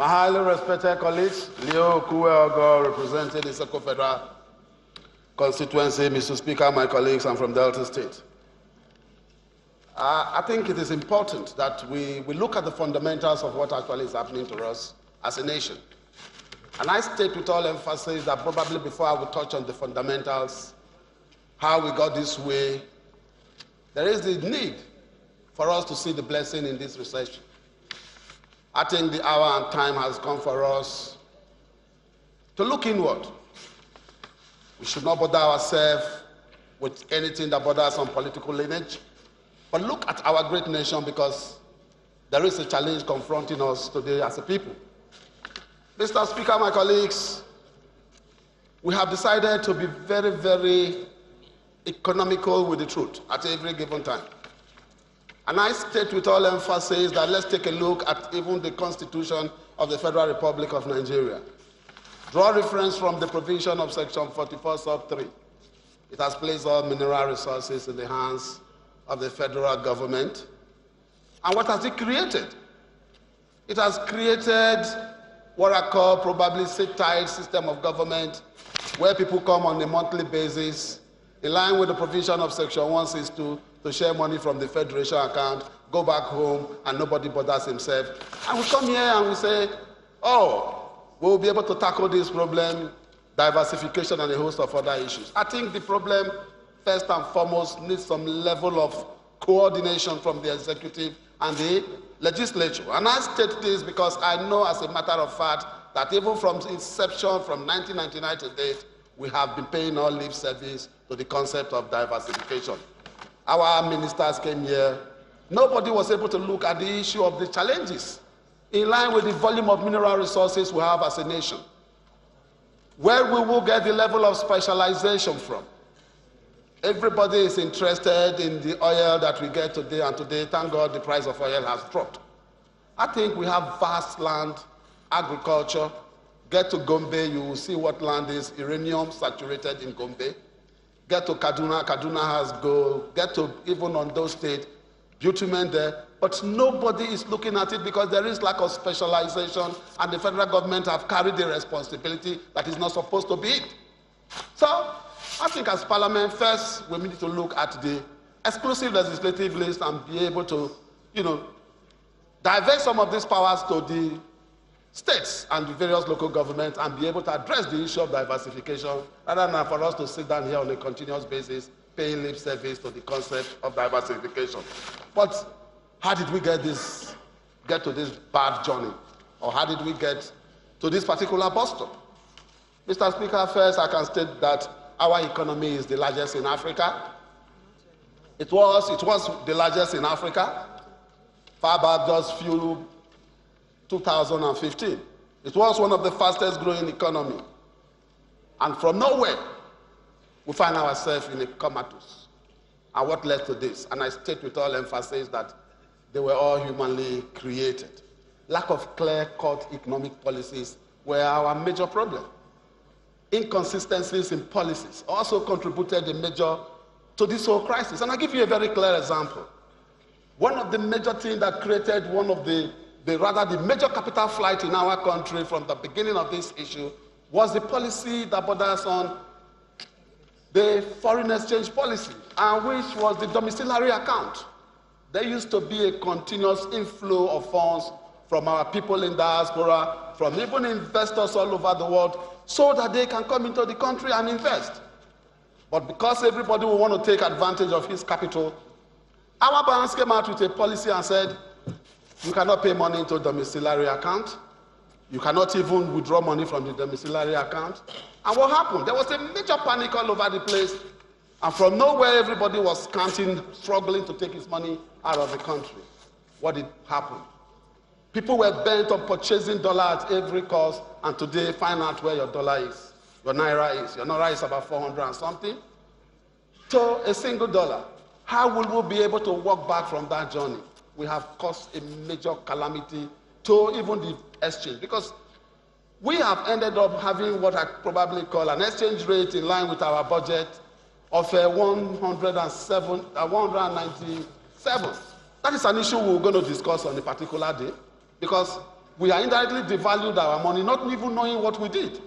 My highly respected colleagues, Leo Kuwe-Ogo, representing the Seko Federal constituency, Mr. Speaker, my colleagues, I'm from Delta State. I think it is important that we look at the fundamentals of what actually is happening to us as a nation. And I state with all emphasis that probably before I will touch on the fundamentals, how we got this way, there is the need for us to see the blessing in this recession. I think the hour and time has come for us to look inward. We should not bother ourselves with anything that bothers on political lineage, but look at our great nation, because there is a challenge confronting us today as a people. Mr. Speaker, my colleagues, we have decided to be very, very economical with the truth at every given time. And I state with all emphasis that let's take a look at even the Constitution of the Federal Republic of Nigeria. Draw reference from the provision of Section 44, sub 3. It has placed all mineral resources in the hands of the federal government. And what has it created? It has created what I call probably state-tied system of government, where people come on a monthly basis, in line with the provision of Section 162, to share money from the federation account, go back home, and nobody bothers himself. And we come here and we say, oh, we'll be able to tackle this problem, diversification and a host of other issues. I think the problem, first and foremost, needs some level of coordination from the executive and the legislature. And I state this because I know as a matter of fact that even from inception, from 1999 to date, we have been paying all lip service to the concept of diversification. Our ministers came here. Nobody was able to look at the issue of the challenges in line with the volume of mineral resources we have as a nation. Where we will get the level of specialization from. Everybody is interested in the oil that we get today, and today, thank God, the price of oil has dropped. I think we have vast land, agriculture. Get to Gombe, you will see what land is uranium saturated in Gombe. Get to Kaduna, Kaduna has gold. Get to even Ondo State, bitumen there. But nobody is looking at it because there is lack of specialization, and the federal government have carried the responsibility that is not supposed to be it. So, I think as Parliament, first, we need to look at the exclusive legislative list and be able to, divert some of these powers to the states and the various local governments and be able to address the issue of diversification, rather than for us to sit down here on a continuous basis, paying lip service to the concept of diversification. But how did we get to this bad journey? Or how did we get to this particular bus stop? Mr. Speaker, first I can state that our economy is the largest in Africa. It was the largest in Africa. Far back, just 2015. It was one of the fastest growing economies. And from nowhere, we find ourselves in a comatose. And what led to this? And I state with all emphasis that they were all humanly created. Lack of clear-cut economic policies were our major problem. Inconsistencies in policies also contributed to this whole crisis. And I'll give you a very clear example. One of the major things that created one of the major capital flight in our country from the beginning of this issue was the policy that borders on the foreign exchange policy, and which was the domiciliary account. There used to be a continuous inflow of funds from our people in diaspora, from even investors all over the world, so that they can come into the country and invest. But because everybody will want to take advantage of his capital, our banks came out with a policy and said, you cannot pay money into domiciliary account. You cannot even withdraw money from the domiciliary account. And what happened? There was a major panic all over the place. And from nowhere, everybody was struggling to take his money out of the country. What did happen? People were bent on purchasing dollar at every cost, and today find out where your dollar is, your naira is. Your naira is about 400 and something to a single dollar. How will we be able to walk back from that journey? We have caused a major calamity to even the exchange, because we have ended up having what I probably call an exchange rate in line with our budget of 197. That is an issue we're going to discuss on a particular day, because we are indirectly devalued our money, not even knowing what we did.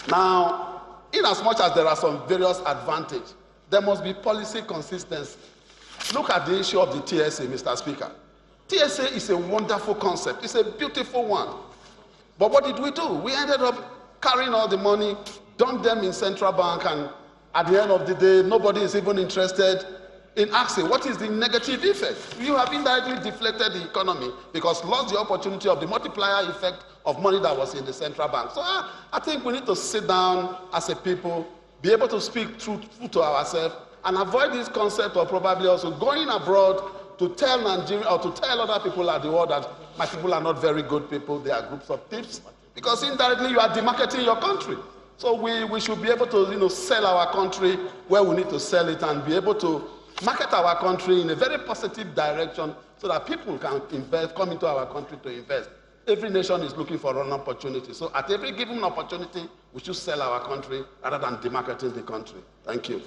Now, in as much as there are some various advantages, there must be policy consistency. Look at the issue of the TSA, Mr. Speaker. TSA is a wonderful concept. It's a beautiful one. But what did we do? We ended up carrying all the money, dumped them in central bank, and at the end of the day, nobody is even interested in asking, what is the negative effect? You have indirectly deflated the economy because lost the opportunity of the multiplier effect of money that was in the central bank. So I think we need to sit down as a people, be able to speak truthful to ourselves, and avoid this concept of probably also going abroad to tell Nigeria or to tell other people at the world that my people are not very good people, they are groups of thieves, because indirectly you are demarketing your country. So we should be able to sell our country where we need to sell it and be able to market our country in a very positive direction so that people can invest, come into our country to invest. Every nation is looking for an opportunity. So at every given opportunity, we should sell our country rather than demarketing the country. Thank you.